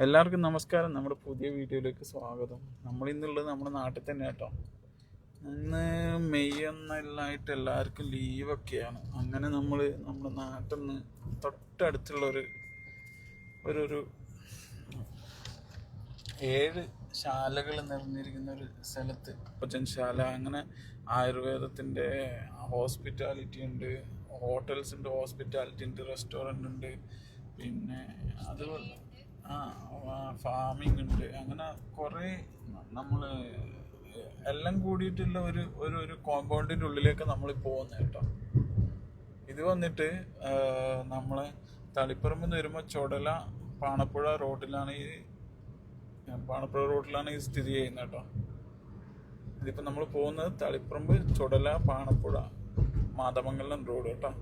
എല്ലാവർക്കും നമസ്കാരം. നമ്മുടെ പുതിയ വീഡിയോയിലേക്ക് സ്വാഗതം. നമ്മളിന്നുള്ളത് നമ്മുടെ നാട്ടിൽ തന്നെ കേട്ടോ. ഇന്ന് മെയ് ഒന്നെല്ലായിട്ട് എല്ലാവർക്കും ലീവൊക്കെയാണ്. അങ്ങനെ നമ്മുടെ നാട്ടിൽ നിന്ന് തൊട്ടടുത്തുള്ള ഒരു 7 ശാലകൾ നിറഞ്ഞിരിക്കുന്ന ഒരു സ്ഥലത്ത് ഭോജനശാല, അങ്ങനെ ആയുർവേദത്തിൻ്റെ ഹോസ്പിറ്റാലിറ്റി ഉണ്ട്, ഹോട്ടൽസ് ഉണ്ട്, ഹോസ്പിറ്റാലിറ്റി ഉണ്ട്, റെസ്റ്റോറൻ്റ് ഉണ്ട്, പിന്നെ അതുപോലെ ഫാമിംഗ് ഉണ്ട്. അങ്ങനെ കുറേ നമ്മൾ എല്ലാം കൂടിയിട്ടുള്ള ഒരു കോമ്പൗണ്ടിൻ്റെ ഉള്ളിലേക്ക് നമ്മൾ പോകുന്നത് കേട്ടോ. ഇത് വന്നിട്ട് നമ്മളെ തളിപ്പറമ്പ് നിന്ന് വരുമ്പോൾ ചുടല പാണപ്പുഴ റോഡിലാണ് ഈ സ്ഥിതി ചെയ്യുന്നത് കേട്ടോ. ഇതിപ്പോൾ നമ്മൾ പോകുന്നത് തളിപ്പറമ്പ് ചുടല പാണപ്പുഴ മാതമംഗലം റോഡ് കേട്ടോ.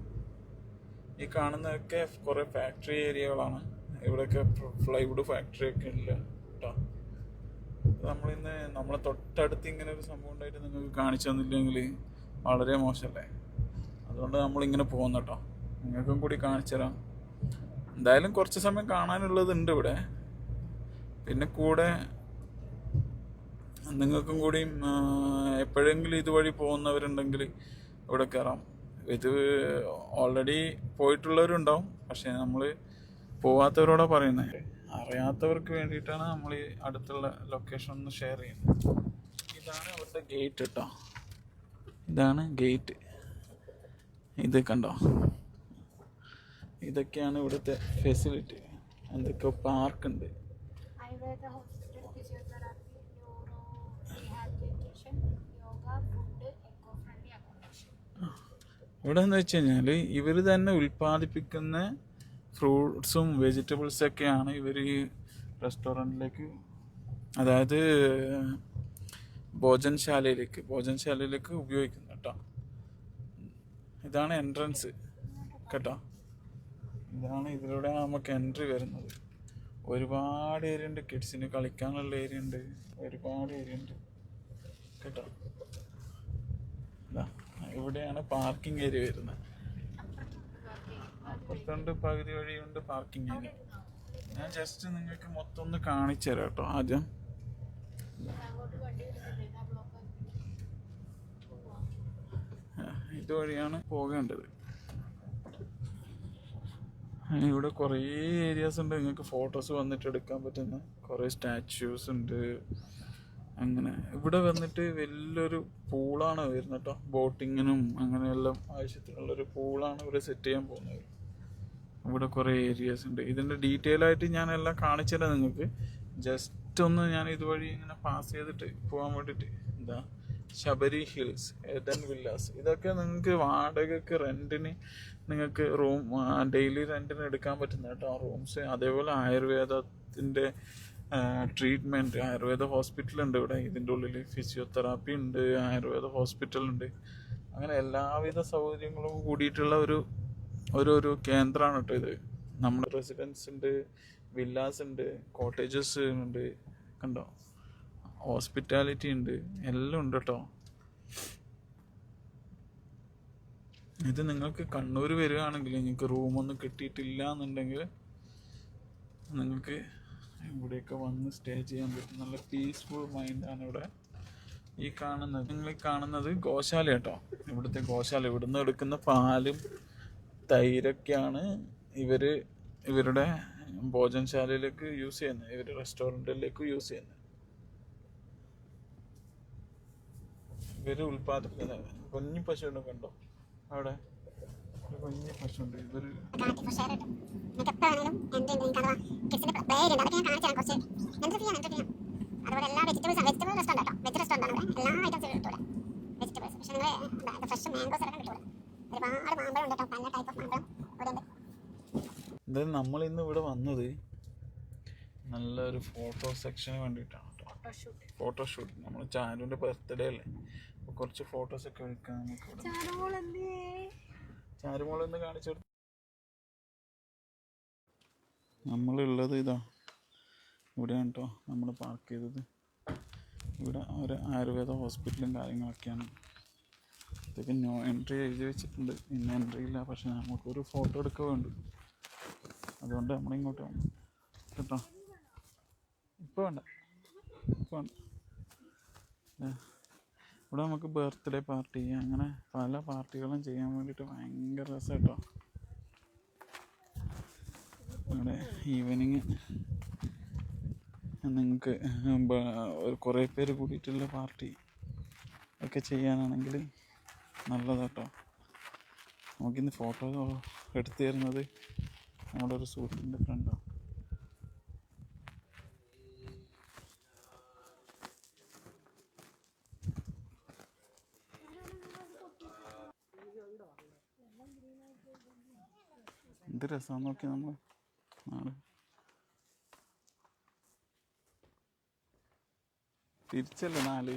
ഈ കാണുന്നതൊക്കെ കുറേ ഫാക്ടറി ഏരിയകളാണ്. ഇവിടെയൊക്കെ പ്ലൈവുഡ് ഫാക്ടറി ഒക്കെ ഇല്ല കേട്ടോ. നമ്മളെ തൊട്ടടുത്ത് ഇങ്ങനെ ഒരു സംഭവം ഉണ്ടായിട്ട് നിങ്ങൾക്ക് കാണിച്ചു തന്നില്ലെങ്കിൽ വളരെ മോശമല്ലേ. അതുകൊണ്ട് നമ്മളിങ്ങനെ പോകുന്നു കേട്ടോ. നിങ്ങൾക്കും കൂടി കാണിച്ചു തരാം. എന്തായാലും കുറച്ച് സമയം കാണാനുള്ളതുണ്ട് ഇവിടെ. പിന്നെ കൂടെ നിങ്ങൾക്കും കൂടി എപ്പോഴെങ്കിലും ഇതുവഴി പോകുന്നവരുണ്ടെങ്കിൽ ഇവിടെ കയറാം. ഇത് ഓൾറെഡി പോയിട്ടുള്ളവരുണ്ടാവും, പക്ഷെ നമ്മൾ പോവാത്തവരോടാ പറയുന്നത്. അറിയാത്തവർക്ക് വേണ്ടിയിട്ടാണ് നമ്മൾ ഈ അടുത്തുള്ള ലൊക്കേഷൻ ഒന്ന് ഷെയർ ചെയ്യുന്നത്. ഇതാണ് അവരുടെ ഗേറ്റ് കേട്ടോ. ഇതാണ് ഗേറ്റ്. ഇത് കണ്ടോ, ഇതൊക്കെയാണ് ഇവിടുത്തെ ഫെസിലിറ്റി. എന്തൊക്കെ പാർക്കുണ്ട്. ഇവിടെ എന്ന് വെച്ച് കഴിഞ്ഞാൽ ഇവർ തന്നെ ഉൽപ്പാദിപ്പിക്കുന്ന ഫ്രൂട്ട്സും വെജിറ്റബിൾസൊക്കെയാണ് ഇവർ ഈ റെസ്റ്റോറൻറ്റിലേക്ക്, അതായത് ഭോജനശാലയിലേക്ക് ഉപയോഗിക്കുന്നത് കേട്ടോ. ഇതാണ് എൻട്രൻസ് കേട്ടോ. ഇതാണ് ഇതിലൂടെ നമുക്ക് എൻട്രി വരുന്നത്. ഒരുപാട് ഏരിയ ഉണ്ട്, കിഡ്സിന് കളിക്കാനുള്ള ഏരിയ ഉണ്ട്, ഒരുപാട് ഏരിയ ഉണ്ട് കേട്ടോ. ഇവിടെയാണ് പാർക്കിംഗ് ഏരിയ വരുന്നത്. അപ്പുറത്തുണ്ട് പകുതി വഴിയുണ്ട് പാർക്കിംഗ് ഏരിയ. ഞാൻ ജസ്റ്റ് നിങ്ങൾക്ക് മൊത്തം ഒന്ന് കാണിച്ചു തരാം കേട്ടോ. ആദ്യം ഇതുവഴിയാണ് പോകേണ്ടത്. ഇവിടെ കുറേ ഏരിയാസ് ഉണ്ട്. നിങ്ങൾക്ക് ഫോട്ടോസ് വന്നിട്ട് എടുക്കാൻ പറ്റുന്ന കുറേ സ്റ്റാച്യൂസ് ഉണ്ട്. അങ്ങനെ ഇവിടെ വന്നിട്ട് വലിയൊരു പൂളാണ് വരുന്നത് കേട്ടോ. ബോട്ടിങ്ങിനും അങ്ങനെയെല്ലാം ആവശ്യത്തിനുള്ളൊരു പൂളാണ് ഇവിടെ സെറ്റ് ചെയ്യാൻ പോകുന്നത്. ഇവിടെ കുറേ ഏരിയാസ് ഉണ്ട്. ഇതിൻ്റെ ഡീറ്റെയിൽ ആയിട്ട് ഞാൻ എല്ലാം കാണിച്ചു തരാം നിങ്ങൾക്ക്. ജസ്റ്റ് ഒന്ന് ഞാൻ ഇതുവഴി ഇങ്ങനെ പാസ് ചെയ്തിട്ട് പോകാൻ വേണ്ടിയിട്ട്. എന്താ ശബരി ഹിൽസ്, എഡൻ വില്ലാസ്, ഇതൊക്കെ നിങ്ങൾക്ക് വാടകയ്ക്ക് റെൻറ്റിന് നിങ്ങൾക്ക് റൂം ഡെയിലി റെൻറ്റിന് എടുക്കാൻ പറ്റുന്ന കേട്ടോ റൂംസ്. അതേപോലെ ആയുർവേദത്തിൻ്റെ ട്രീറ്റ്മെൻറ്റ്, ആയുർവേദ ഹോസ്പിറ്റലുണ്ട് ഇവിടെ. ഇതിൻ്റെ ഉള്ളിൽ ഫിസിയോതെറാപ്പി ഉണ്ട്, ആയുർവേദ ഹോസ്പിറ്റലുണ്ട്. അങ്ങനെ എല്ലാവിധ സൗകര്യങ്ങളും കൂടിയിട്ടുള്ള ഒരു കേന്ദ്രമാണ് കേട്ടോ ഇത്. നമ്മുടെ റെസിഡൻസ് ഉണ്ട്, വില്ലാസ് ഉണ്ട്, കോട്ടേജസ് ഉണ്ട് കണ്ടോ, ഹോസ്പിറ്റാലിറ്റി ഉണ്ട്, എല്ലാം ഉണ്ട് കേട്ടോ. ഇത് നിങ്ങൾക്ക് കണ്ണൂർ വരികയാണെങ്കിൽ നിങ്ങൾക്ക് റൂമൊന്നും കിട്ടിയിട്ടില്ല എന്നുണ്ടെങ്കിൽ നിങ്ങൾക്ക് ഇവിടെയൊക്കെ വന്ന് സ്റ്റേ ചെയ്യാൻ പറ്റും. നല്ല പീസ്ഫുൾ മൈൻഡാണ് ഇവിടെ. നിങ്ങൾ കാണുന്നത് ഗോശാല കേട്ടോ. ഇവിടുത്തെ ഗോശാല, ഇവിടുന്ന് എടുക്കുന്ന പാലും തൈരൊക്കെയാണ് ഇവരുടെ ഭോജനശാലയിലേക്ക് യൂസ് ചെയ്യുന്നത്, ഇവർ റെസ്റ്റോറൻറ്റിലേക്ക് യൂസ് ചെയ്യുന്നത്. ഇവർ ഉൽപ്പാദിപ്പിക്കുന്നത് കുഞ്ഞു പശുവിനെ കണ്ടോ അവിടെ, കുഞ്ഞു പശുണ്ട്. ഇവർ എന്തായാലും നമ്മളിന്ന് ഇവിടെ വന്നത് നല്ലൊരു ഫോട്ടോ സെക്ഷന് വേണ്ടിയിട്ടാണ് കേട്ടോ. ഫോട്ടോഷൂട്ട്. നമ്മൾ ചാരുവിൻ്റെ ബർത്ത്ഡേ അല്ലേ, അപ്പോൾ കുറച്ച് ഫോട്ടോസൊക്കെ എടുക്കാൻ നമുക്ക് ഇവിടെ. ചാരുമോളൊന്ന് കാണിച്ചു കൊടുത്തു. നമ്മളുള്ളത് ഇതാ ഇവിടെയാണ് കേട്ടോ. നമ്മൾ പാർക്ക് ചെയ്തത് ഇവിടെ ഒരു ആയുർവേദ ഹോസ്പിറ്റലും കാര്യങ്ങളൊക്കെയാണ്. ഇതൊക്കെ നോ എൻട്രി എഴുതി വെച്ചിട്ടുണ്ട്. ഇന്ന് എൻട്രി ഇല്ല, പക്ഷെ നമുക്കൊരു ഫോട്ടോ എടുക്കുക വേണ്ടു. അതുകൊണ്ട് നമ്മളിങ്ങോട്ട് വന്നു കേട്ടോ. ഇപ്പോൾ വേണ്ട, ഇപ്പോൾ വേണ്ട. ഇവിടെ നമുക്ക് ബർത്ത്ഡേ പാർട്ടി അങ്ങനെ പല പാർട്ടികളും ചെയ്യാൻ വേണ്ടിയിട്ട് ഭയങ്കര രസം കേട്ടോ. ഇവിടെ ഈവനിങ് നിങ്ങൾക്ക് കുറേ പേര് കൂടിയിട്ടുള്ള പാർട്ടി ഒക്കെ ചെയ്യാനാണെങ്കിൽ നല്ലതാട്ടോ. നമുക്കിന്ന് ഫോട്ടോ എടുത്തു തരുന്നത് നമ്മുടെ ഒരു സുഹൃത്തിൻ്റെ ഫ്രണ്ടാണ്. എന്ത് രസമാണെന്ന് നോക്കി നമ്മൾ നാട് തിരിച്ചല്ലേ 4.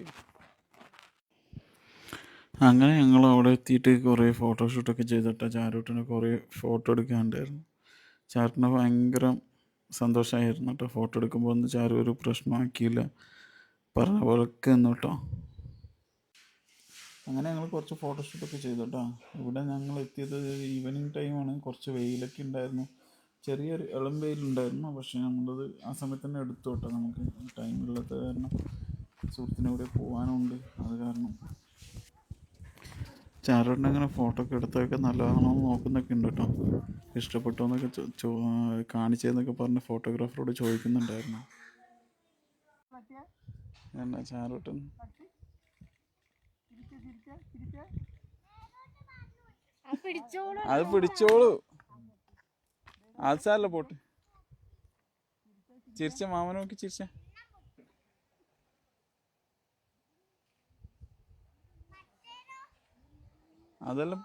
അങ്ങനെ ഞങ്ങൾ അവിടെ എത്തിയിട്ട് കുറേ ഫോട്ടോഷൂട്ടൊക്കെ ചെയ്തിട്ട് ചാരൂട്ടിന് കുറേ ഫോട്ടോ എടുക്കാനുണ്ടായിരുന്നു. ചാരൂട്ടിന് ഭയങ്കര സന്തോഷമായിരുന്നു കേട്ടോ. ഫോട്ടോ എടുക്കുമ്പോൾ ഒന്നും ചാരു ഒരു പ്രശ്നമാക്കിയില്ല, പറഞ്ഞ പോലൊക്കെ നിന്നു കേട്ടോ. അങ്ങനെ ഞങ്ങൾ കുറച്ച് ഫോട്ടോഷൂട്ടൊക്കെ ചെയ്തു കേട്ടോ. ഇവിടെ ഞങ്ങൾ എത്തിയത് ഈവനിങ് ടൈമാണ്. കുറച്ച് വെയിലൊക്കെ ഉണ്ടായിരുന്നു, ചെറിയൊരു ഇളം വെയിലുണ്ടായിരുന്നു. പക്ഷേ നമ്മളത് ആ സമയത്ത് തന്നെ എടുത്തു കേട്ടോ. നമുക്ക് ടൈമില്ലാത്ത കാരണം സുഹൃത്തിൻ്റെ കൂടെ പോകാനുണ്ട്. അത് കാരണം ചാരോട്ടിന് അങ്ങനെ ഫോട്ടോ ഒക്കെ എടുത്തൊക്കെ നല്ലതാണോ എന്ന് നോക്കുന്നൊക്കെ ഉണ്ട് കേട്ടോ. ഇഷ്ടപ്പെട്ടോ എന്നൊക്കെ കാണിച്ചതെന്നൊക്കെ പറഞ്ഞ് ഫോട്ടോഗ്രാഫറോട് ചോദിക്കുന്നുണ്ടായിരുന്നു. എന്നാ ചാരോട്ടൻ അത് പിടിച്ചോളൂ, അത് സാരല്ല പോട്ട്. ചിരിച്ച മാമനെ നോക്കി ചിരിച്ച. അതെല്ലാം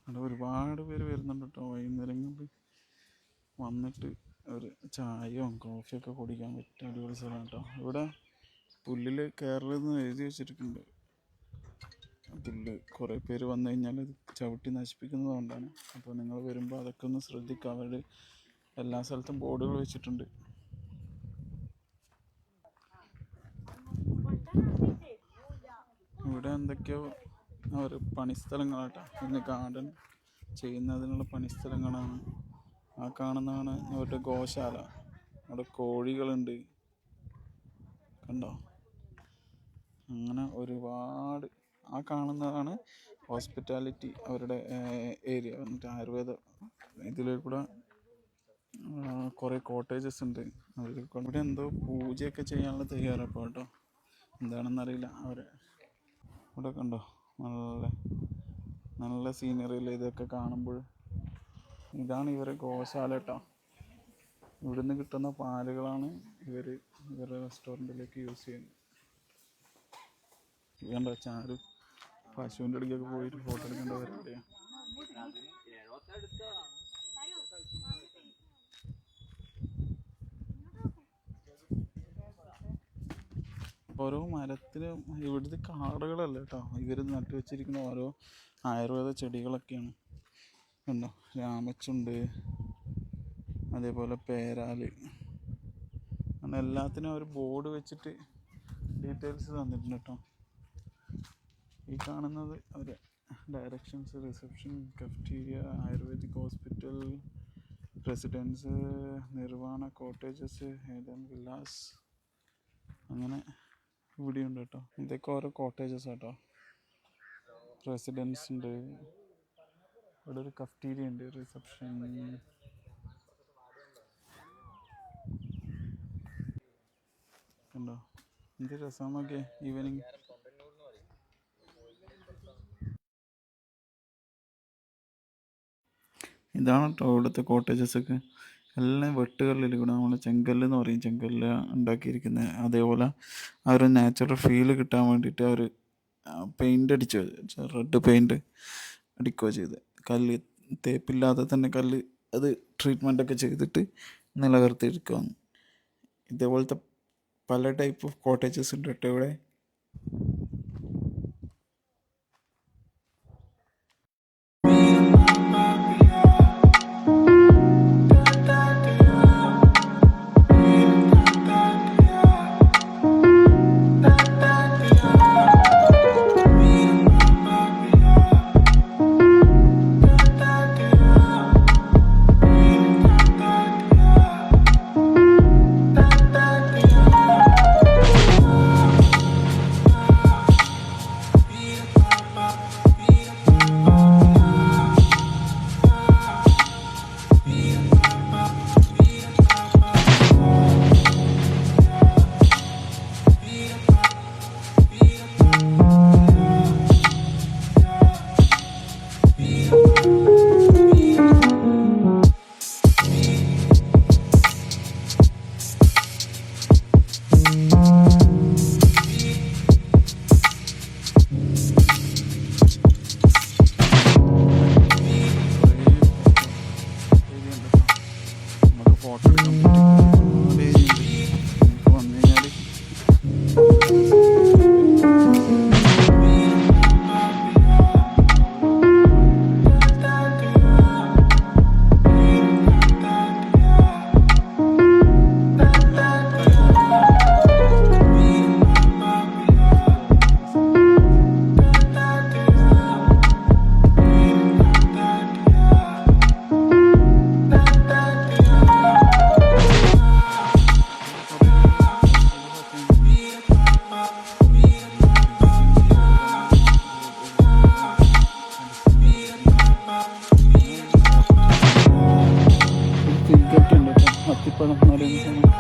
അവിടെ ഒരുപാട് പേര് വരുന്നുണ്ട് കേട്ടോ. വൈകുന്നേരങ്ങളിൽ വന്നിട്ട് ഒരു ചായയോ കോഫിയൊക്കെ കുടിക്കാൻ പറ്റിയ അടിപൊളി സ്ഥലമാണ് കേട്ടോ. ഇവിടെ പുല്ലിൽ കയറലെന്ന് എഴുതി വെച്ചിട്ടുണ്ട്. പുല്ല് കുറേ പേര് വന്നു കഴിഞ്ഞാൽ ഇത് ചവിട്ടി നശിപ്പിക്കുന്നത് കൊണ്ടാണ്. അപ്പോൾ നിങ്ങൾ വരുമ്പോൾ അതൊക്കെ ഒന്ന് ശ്രദ്ധിക്കുക. അവർ എല്ലാ സ്ഥലത്തും ബോർഡുകൾ വെച്ചിട്ടുണ്ട്. ഇവിടെ എന്തൊക്കെയോ അവർ പണിസ്ഥലങ്ങളാട്ടോ. പിന്നെ ഗാർഡൻ ചെയ്യുന്നതിനുള്ള പണിസ്ഥലങ്ങളാണ്. ആ കാണുന്നതാണ് അവരുടെ ഗോശാല. അവിടെ കോഴികളുണ്ട് കണ്ടോ. അങ്ങനെ ഒരുപാട്. ആ കാണുന്നതാണ് ഹോസ്പിറ്റാലിറ്റി അവരുടെ ഏരിയ. എന്നിട്ട് ആയുർവേദ ഇതിൽ കൂടെ കുറേ കോട്ടേജസ് ഉണ്ട്. ഇവിടെ എന്തോ പൂജയൊക്കെ ചെയ്യാനുള്ള തയ്യാറെടുപ്പ് കേട്ടോ. എന്താണെന്നറിയില്ല. ഇവിടെ കണ്ടോ നല്ല നല്ല സീനറിയിൽ ഇതൊക്കെ കാണുമ്പോൾ. ഇതാണ് ഇവരെ ഗോശാല കേട്ടോ. ഇവിടുന്ന് കിട്ടുന്ന പാലുകളാണ് ഇവരുടെ റെസ്റ്റോറൻറ്റിലേക്ക് യൂസ് ചെയ്യുന്നത്. കണ്ടോ ചാരു പശുവിൻ്റെ അടുക്കൊക്കെ പോയിട്ട് ഫോട്ടോ എടുക്കേണ്ട പരിപാടിയാണ്. ഓരോ മരത്തിനും ഇവിടുത്തെ കാടുകളല്ല കേട്ടോ. ഇവർ നട്ടു വെച്ചിരിക്കുന്ന ഓരോ ആയുർവേദ ചെടികളൊക്കെയാണ്. കണ്ടോ രാമച്ചുണ്ട്, അതേപോലെ പേരാല്, അങ്ങനെ എല്ലാത്തിനും ഒരു ബോർഡ് വെച്ചിട്ട് ഡീറ്റെയിൽസ് തന്നിട്ടുണ്ട് കേട്ടോ. ഈ കാണുന്നത് അവർ directions, reception, cafeteria, ayurvedic hospital, residence, Nirvana cottages, Eden villas, അങ്ങനെ ഇവിടെയുണ്ട് കേട്ടോ. ഇതൊക്കെ ഓരോ കോട്ടേജസ് കേട്ടോ. റെസിഡൻസ് ഉണ്ട്. ഇവിടെ ഒരു കഫ്റ്റീരിയ ഉണ്ട്, റിസപ്ഷൻ. കണ്ടോ എന്ത് രസം നോക്കിയേ ഈവനിങ്. ഇതാണ് കേട്ടോ ഇവിടുത്തെ കോട്ടേജസൊക്കെ. എല്ലാം വെട്ടുകല്ലിൽ കൂടെ നമ്മൾ ചെങ്കല്ല് എന്ന് പറയും, ചെങ്കല്ല് ഉണ്ടാക്കിയിരിക്കുന്നത്. അതേപോലെ ആ ഒരു നാച്ചുറൽ ഫീല് കിട്ടാൻ വേണ്ടിയിട്ട് അവർ പെയിൻ്റ് അടിച്ചു, റെഡ് പെയിൻറ്റ് അടിക്കുകയോ ചെയ്ത്. കല്ല് തേപ്പില്ലാതെ തന്നെ കല്ല് അത് ട്രീറ്റ്മെൻറ്റൊക്കെ ചെയ്തിട്ട് നിലനിർത്തിയിരിക്കുകയാണ്. ഇതേപോലത്തെ പല ടൈപ്പ് ഓഫ് കോട്ടേജസ് ഉണ്ട് കേട്ടോ ഇവിടെ. ഫോട്ടോ എടുക്കാൻ പറ്റും. ഒരുപാട് ഏരിയ ഉണ്ട്. നമുക്ക് വന്നു കഴിഞ്ഞാൽ ഇതൊക്കെ ഉണ്ട് കേട്ടോ. അത്തിപ്പഴം എന്ന് പറയുന്ന സാധനം.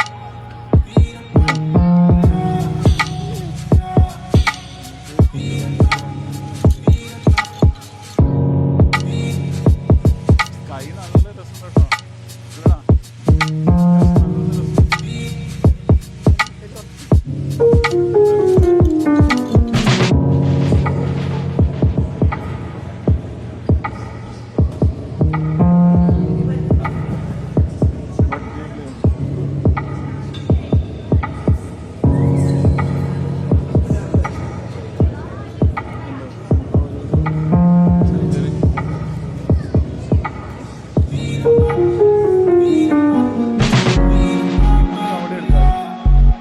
കൈ നല്ല രസം കേട്ടോ. ഇല്ലടാ, നല്ല അവിടെ എടുക്കാം. ഇവിടെ ഇരിക്കട്ടാ. അവിടെ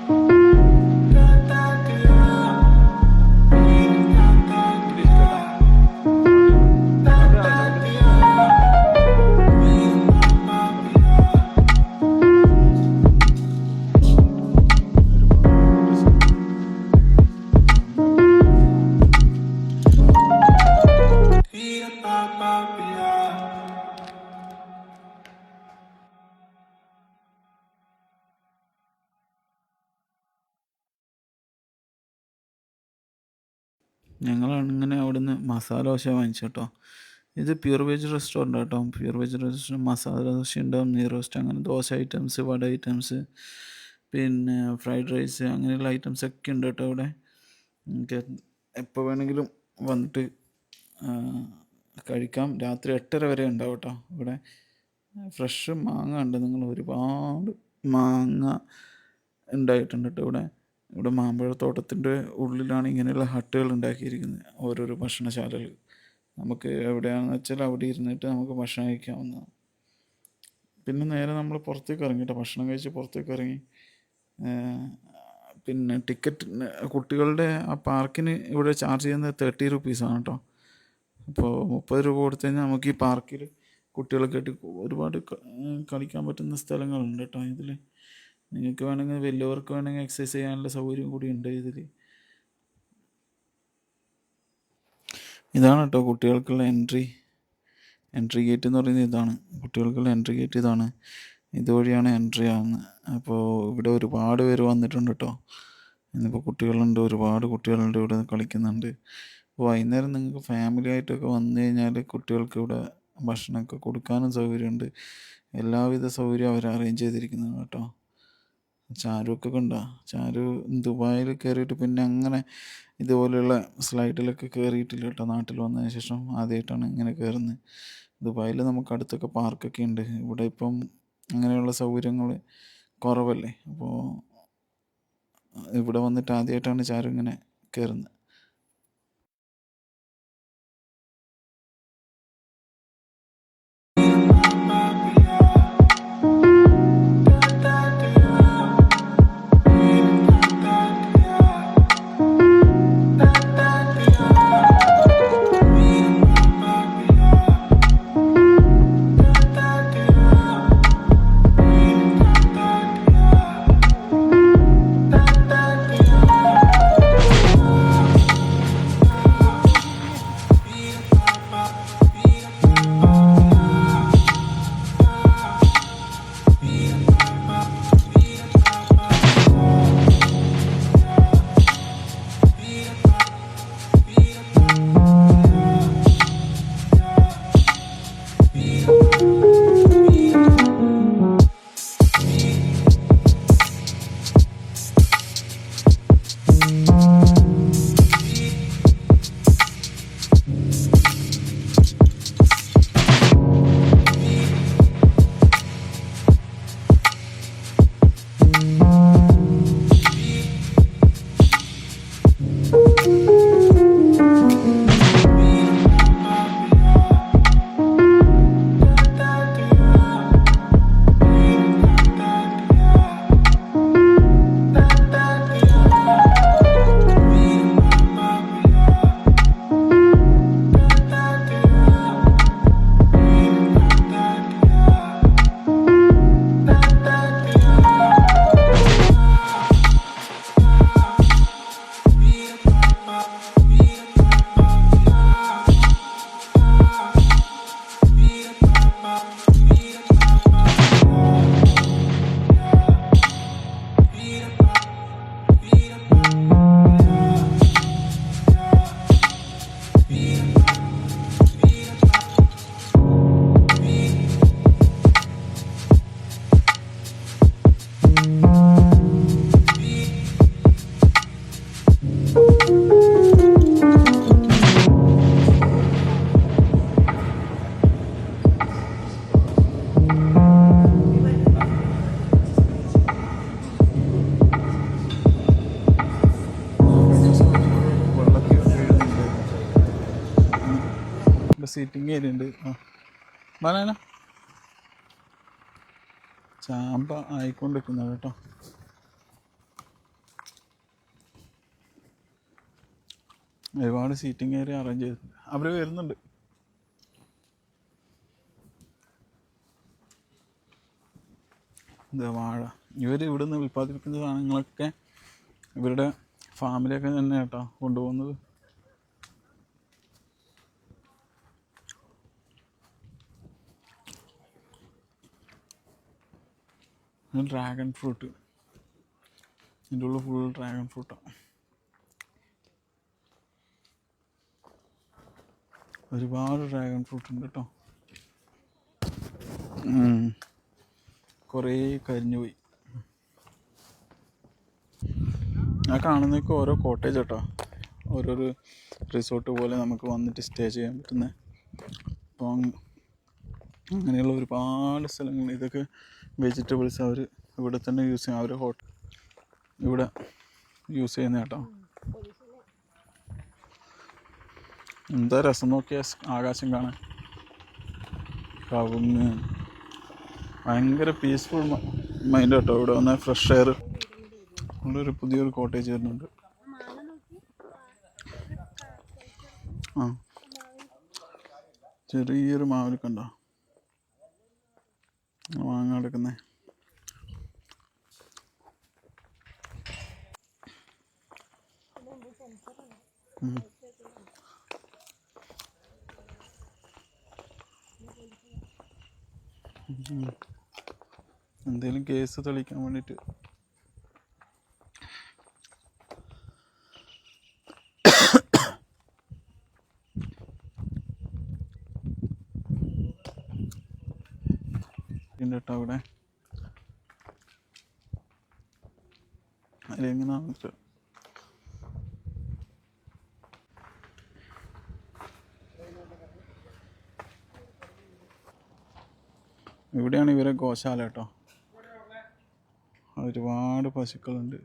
ഞങ്ങളങ്ങനെ അവിടുന്ന് മസാല ദോശ വാങ്ങിച്ചു കേട്ടോ. ഇത് പ്യൂർ വെജ് റെസ്റ്റോറൻ്റ് കേട്ടോ. Pure veg restaurant masala dosa ഉണ്ടാവും, നെയ് റോസ്റ്റ്, അങ്ങനെ ദോശ ഐറ്റംസ്, വട ഐറ്റംസ്, പിന്നെ ഫ്രൈഡ് റൈസ്, അങ്ങനെയുള്ള ഐറ്റംസ് ഒക്കെ ഉണ്ട് കേട്ടോ ഇവിടെ. നമുക്ക് എപ്പോൾ വേണമെങ്കിലും വന്നിട്ട് കഴിക്കാം. രാത്രി 8:30 വരെ ഉണ്ടാവും കേട്ടോ ഇവിടെ. ഫ്രഷ് മാങ്ങ ഉണ്ട്. നിങ്ങൾ ഒരുപാട് മാങ്ങ ഉണ്ടായിട്ടുണ്ട് കേട്ടോ ഇവിടെ. ഇവിടെ മാമ്പഴത്തോട്ടത്തിൻ്റെ ഉള്ളിലാണ് ഇങ്ങനെയുള്ള ഹട്ടുകൾ ഉണ്ടാക്കിയിരിക്കുന്നത്, ഓരോരോ ഭക്ഷണശാലകൾ. നമുക്ക് എവിടെയാണെന്ന് വെച്ചാൽ അവിടെ ഇരുന്നിട്ട് നമുക്ക് ഭക്ഷണം കഴിക്കാവുന്നതാണ്. പിന്നെ നേരെ നമ്മൾ പുറത്തേക്ക് ഇറങ്ങി കേട്ടോ. ഭക്ഷണം കഴിച്ച് പുറത്തേക്ക് ഇറങ്ങി. പിന്നെ ടിക്കറ്റ് കുട്ടികളുടെ ആ പാർക്കിന് ഇവിടെ ചാർജ് ചെയ്യുന്നത് 30 റുപ്പീസാണ് കേട്ടോ. അപ്പോൾ 30 രൂപ കൊടുത്തു കഴിഞ്ഞാൽ നമുക്ക് ഈ പാർക്കിൽ കുട്ടികളൊക്കെ ഒരുപാട് കളിക്കാൻ പറ്റുന്ന സ്ഥലങ്ങളുണ്ട് കേട്ടോ ഇതിൽ. നിങ്ങൾക്ക് വേണമെങ്കിൽ വലിയവർക്ക് വേണമെങ്കിൽ എക്സസൈസ് ചെയ്യാനുള്ള സൗകര്യം കൂടി ഉണ്ട് ഇതിൽ. ഇതാണ് കേട്ടോ കുട്ടികൾക്കുള്ള എൻട്രി ഗേറ്റ് എന്ന് പറയുന്നത്. ഇതാണ് കുട്ടികൾക്കുള്ള എൻട്രി ഗേറ്റ്. ഇതാണ്, ഇതുവഴിയാണ് എൻട്രി ആകുന്നത്. അപ്പോൾ ഇവിടെ ഒരുപാട് പേര് വന്നിട്ടുണ്ട് കേട്ടോ. ഇന്നിപ്പോൾ കുട്ടികളുണ്ട്, ഒരുപാട് കുട്ടികളുണ്ട് ഇവിടെ കളിക്കുന്നുണ്ട്. വൈകുന്നേരം നിങ്ങൾക്ക് ഫാമിലി ആയിട്ടൊക്കെ വന്നു കഴിഞ്ഞാൽ കുട്ടികൾക്ക് ഇവിടെ ഭക്ഷണമൊക്കെ കൊടുക്കാനും സൗകര്യമുണ്ട്. എല്ലാവിധ സൗകര്യം അവർ അറേഞ്ച് ചെയ്തിരിക്കുന്നതാണ് കേട്ടോ. ചാരുവൊക്കെ കണ്ടോ? ചാരു ദുബായിൽ കയറിയിട്ട് പിന്നെ അങ്ങനെ ഇതുപോലെയുള്ള സ്ലൈഡിലൊക്കെ കയറിയിട്ടില്ല കേട്ടോ. നാട്ടിൽ വന്നതിന് ശേഷം ആദ്യമായിട്ടാണ് ഇങ്ങനെ കയറുന്നത്. ദുബായിൽ നമുക്ക് അടുത്തൊക്കെ പാർക്കൊക്കെ ഉണ്ട്. ഇവിടെ ഇപ്പം അങ്ങനെയുള്ള സൗകര്യങ്ങൾ കുറവല്ലേ. അപ്പോൾ ഇവിടെ വന്നിട്ട് ആദ്യമായിട്ടാണ് ചാരു ഇങ്ങനെ കയറുന്നത്. സീറ്റിംഗ് ഏരിയ ഉണ്ട്. ആ ബനാന ചാമ്പ ആയിക്കൊണ്ടിരിക്കുന്നത് കേട്ടോ. ഒരുപാട് സീറ്റിംഗ് ഏരിയ അറേഞ്ച് ചെയ്തിട്ടുണ്ട്. അവർ വരുന്നുണ്ട്. ഇത് വാഴ ഇവർ ഇവിടെ നിന്ന് ഉൽപ്പാദിപ്പിക്കുന്ന സാധനങ്ങളൊക്കെ ഇവരുടെ ഫാമിലിയൊക്കെ തന്നെ കേട്ടോ കൊണ്ടുപോകുന്നത്. ഡ്രാഗൺ ഫ്രൂട്ട്, ഇതിൻ്റെ ഉള്ളിൽ ഫുൾ ഡ്രാഗൺ ഫ്രൂട്ടാണ്. ഒരുപാട് ഡ്രാഗൺ ഫ്രൂട്ട് ഉണ്ട് കേട്ടോ. കുറേ കരിഞ്ഞു പോയി. ആ കാണുന്നതൊക്കെ ഓരോ കോട്ടേജ് കേട്ടോ, ഓരോരോ റിസോർട്ട് പോലെ നമുക്ക് വന്നിട്ട് സ്റ്റേ ചെയ്യാൻ പറ്റുന്നത്. അപ്പം അങ്ങനെയുള്ള ഒരുപാട് സ്ഥലങ്ങൾ. ഇതൊക്കെ വെജിറ്റബിൾസ് അവർ ഇവിടെ തന്നെ യൂസ് ചെയ്യും. അവർ ഇവിടെ യൂസ് ചെയ്യുന്ന കേട്ടോ. എന്താ രസം നോക്കിയാൽ ആകാശം കാണാൻ. കവുങ്ങ്, ഭയങ്കര പീസ്ഫുൾ മൈൻഡ് കേട്ടോ. ഇവിടെ വന്നാൽ ഫ്രഷ് എയർ. ഉള്ളൊരു പുതിയൊരു കോട്ടേജ് വരുന്നുണ്ട്. ആ ചെറിയൊരു മാവിൽ കണ്ടോ മാങ്ങ എടുക്കുന്നേ. എന്തേലും കേസ് തെളിയിക്കാൻ വേണ്ടിയിട്ട് കേട്ടോ അവിടെ. അതിലെങ്ങനെയാണ് ഇവിടെയാണ് ഇവരെ ഗോശാല കേട്ടോ. ഒരുപാട് പശുക്കളുണ്ട്.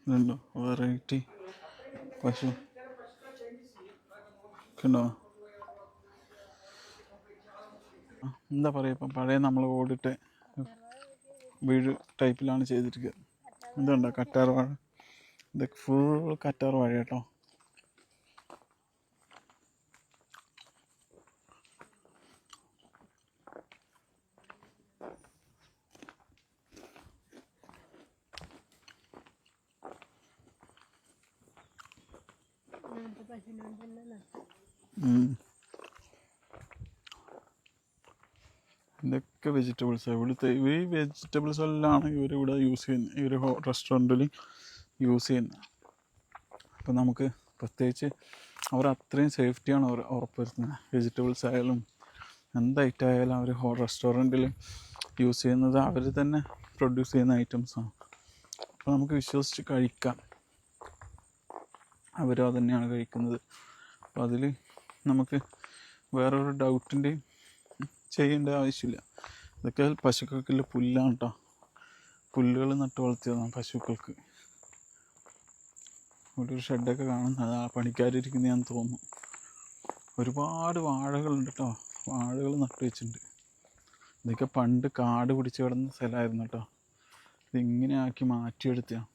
ഇതുണ്ടോ വെറൈറ്റി പശു ഉണ്ടോ. എന്താ പറയുക, ഇപ്പം പഴയ നമ്മൾ ഓടിട്ട് വീട് ടൈപ്പിലാണ് ചെയ്തിരിക്കുക. ഇതുണ്ടോ കറ്റാർ വാഴ. ഇതൊക്കെ ഫുൾ കറ്റാർ വാഴ കേട്ടോ. ഇതൊക്കെ വെജിറ്റബിൾസ്. ഇവിടുത്തെ ഈ വെജിറ്റബിൾസ് എല്ലാം ഇവരിവിടെ യൂസ് ചെയ്യുന്നത്, ഇവർ റെസ്റ്റോറൻറ്റിൽ യൂസ് ചെയ്യുന്നത്. അപ്പോൾ നമുക്ക് പ്രത്യേകിച്ച് അവർ അത്രയും സേഫ്റ്റിയാണ് അവർ ഉറപ്പുവരുത്തുന്നത്. വെജിറ്റബിൾസ് ആയാലും എന്ത് ഐറ്റം ആയാലും അവർ റെസ്റ്റോറൻറ്റിൽ യൂസ് ചെയ്യുന്നത് അവർ തന്നെ പ്രൊഡ്യൂസ് ചെയ്യുന്ന ഐറ്റംസാണ്. അപ്പോൾ നമുക്ക് വിശ്വസിച്ച് കഴിക്കാം. അവരും അത് തന്നെയാണ് കഴിക്കുന്നത്. അപ്പോൾ അതിൽ നമുക്ക് വേറൊരു ഡൗട്ടിൻ്റെയും ചെയ്യേണ്ട ആവശ്യമില്ല. ഇതൊക്കെ പശുക്കൾക്കുള്ള പുല്ലാണ് കേട്ടോ. പുല്ലുകൾ നട്ട് വളർത്തിയതാണ് പശുക്കൾക്ക്. ഇവിടെ ഒരു ഷെഡൊക്കെ കാണുന്നത് ആ പണിക്കാരിരിക്കുന്നതാണെന്ന് തോന്നുന്നു. ഒരുപാട് വാഴകളുണ്ട് കേട്ടോ. വാഴകൾ നട്ട് വെച്ചിട്ടുണ്ട്. ഇതൊക്കെ പണ്ട് കാട് പിടിച്ച് കിടന്ന സ്ഥലമായിരുന്നു കേട്ടോ. ഇതിങ്ങനെ ആക്കി മാറ്റിയെടുത്തതാണ്.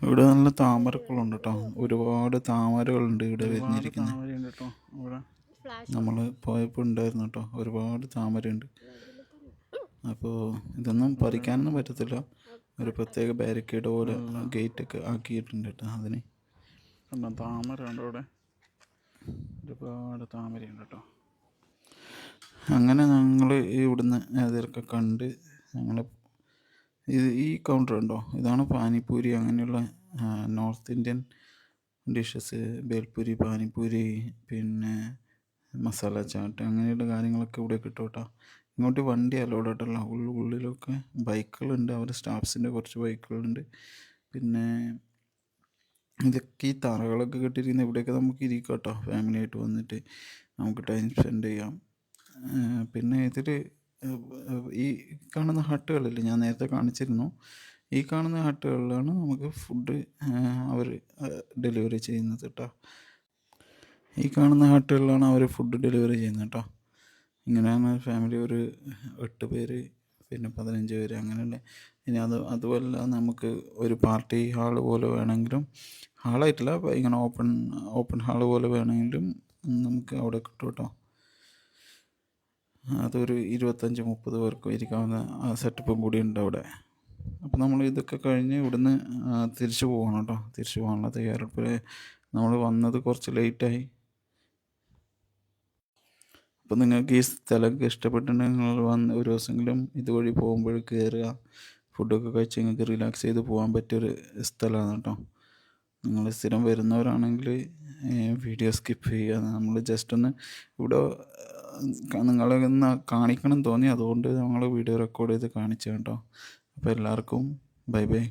ഇവിടെ നല്ല താമരക്കുളമുണ്ട് കേട്ടോ. ഒരുപാട് താമരകളുണ്ട് ഇവിടെ വിരിഞ്ഞിരിക്കുന്നത്. താമരയുണ്ട് കേട്ടോ. ഇവിടെ നമ്മൾ പോയപ്പോൾ ഉണ്ടായിരുന്നു കേട്ടോ. ഒരുപാട് താമരയുണ്ട്. അപ്പോൾ ഇതൊന്നും പറിക്കാനൊന്നും പറ്റത്തില്ല. ഒരു പ്രത്യേക ബാരിക്കേഡ് പോലെ ഗേറ്റൊക്കെ ആക്കിയിട്ടുണ്ട് കേട്ടോ. അതിന് താമര ഉണ്ട് ഇവിടെ. ഒരുപാട് താമരയുണ്ട് കേട്ടോ. അങ്ങനെ ഞങ്ങൾ ഇവിടുന്ന് അതൊക്കെ കണ്ട് ഞങ്ങൾ ഈ കൗണ്ടർ ഉണ്ടോ, ഇതാണ് പാനിപ്പൂരി അങ്ങനെയുള്ള north Indian dishes. Bhelpuri, panipuri, പിന്നെ മസാല ചാട്ട് അങ്ങനെയുള്ള കാര്യങ്ങളൊക്കെ ഇവിടെ കിട്ടും കേട്ടോ. ഇങ്ങോട്ട് വണ്ടി അലോഡ് ആയിട്ടല്ല. ഉള്ളിലൊക്കെ ബൈക്കുകളുണ്ട്. അവരുടെ സ്റ്റാഫ്സിൻ്റെ കുറച്ച് ബൈക്കുകളുണ്ട്. പിന്നെ ഇതൊക്കെ ഈ തറകളൊക്കെ കെട്ടിയിരിക്കുന്ന ഇവിടെയൊക്കെ നമുക്ക് ഇരിക്കാം കേട്ടോ. ഫാമിലിയായിട്ട് വന്നിട്ട് നമുക്ക് ടൈം സ്പെൻഡ് ചെയ്യാം. പിന്നെ ഇതിൽ ഈ കാണുന്ന ഹട്ടുകളില്ലേ, ഞാൻ നേരത്തെ കാണിച്ചിരുന്നു. ഈ കാണുന്ന ഹട്ടുകളിലാണ് നമുക്ക് ഫുഡ് അവർ ഡെലിവറി ചെയ്യുന്നത് കേട്ടോ. ഈ കാണുന്ന ഹട്ടുകളിലാണ് അവർ ഫുഡ് ഡെലിവറി ചെയ്യുന്നത് കേട്ടോ. ഇങ്ങനെയാണ് ഫാമിലി ഒരു 8 പേര്, പിന്നെ 15 പേര് അങ്ങനെയുള്ള. ഇനി അതുമല്ല, നമുക്ക് ഒരു പാർട്ടി ഹാള് പോലെ വേണമെങ്കിലും, ഹാളായിട്ടില്ല, ഇങ്ങനെ ഓപ്പൺ ഹാള് പോലെ വേണമെങ്കിലും നമുക്ക് അവിടെ കിട്ടും കേട്ടോ. അതൊരു 25-30 പേർക്ക് ഇരിക്കാവുന്ന സെറ്റപ്പും കൂടി ഉണ്ട് അവിടെ. അപ്പോൾ നമ്മൾ ഇതൊക്കെ കഴിഞ്ഞ് ഇവിടുന്ന് തിരിച്ചു പോകണം കേട്ടോ. തിരിച്ചു പോകാനുള്ള തയ്യാറെടുപ്പിൽ നമ്മൾ വന്നത് കുറച്ച് ലേറ്റായി. അപ്പോൾ നിങ്ങൾക്ക് ഈ സ്ഥലമൊക്കെ ഇഷ്ടപ്പെട്ടിട്ടുണ്ടെങ്കിൽ നിങ്ങൾ ഒരു ദിവസമെങ്കിലും ഇതുവഴി പോകുമ്പോൾ കയറുക. ഫുഡൊക്കെ കഴിച്ച് നിങ്ങൾക്ക് റിലാക്സ് ചെയ്ത് പോകാൻ പറ്റിയൊരു സ്ഥലമാണ് കേട്ടോ. നിങ്ങൾ സ്ഥിരം വരുന്നവരാണെങ്കിൽ വീഡിയോ സ്കിപ്പ് ചെയ്യുക. നമ്മൾ ജസ്റ്റ് ഒന്ന് ഇവിടെ നിങ്ങളെ ഒന്ന് കാണിക്കണം തോന്നി, അതുകൊണ്ട് നമ്മൾ വീഡിയോ റെക്കോർഡ് ചെയ്ത് കാണിച്ചു കേട്ടോ. അപ്പോൾ എല്ലാവർക്കും ബൈ ബൈ.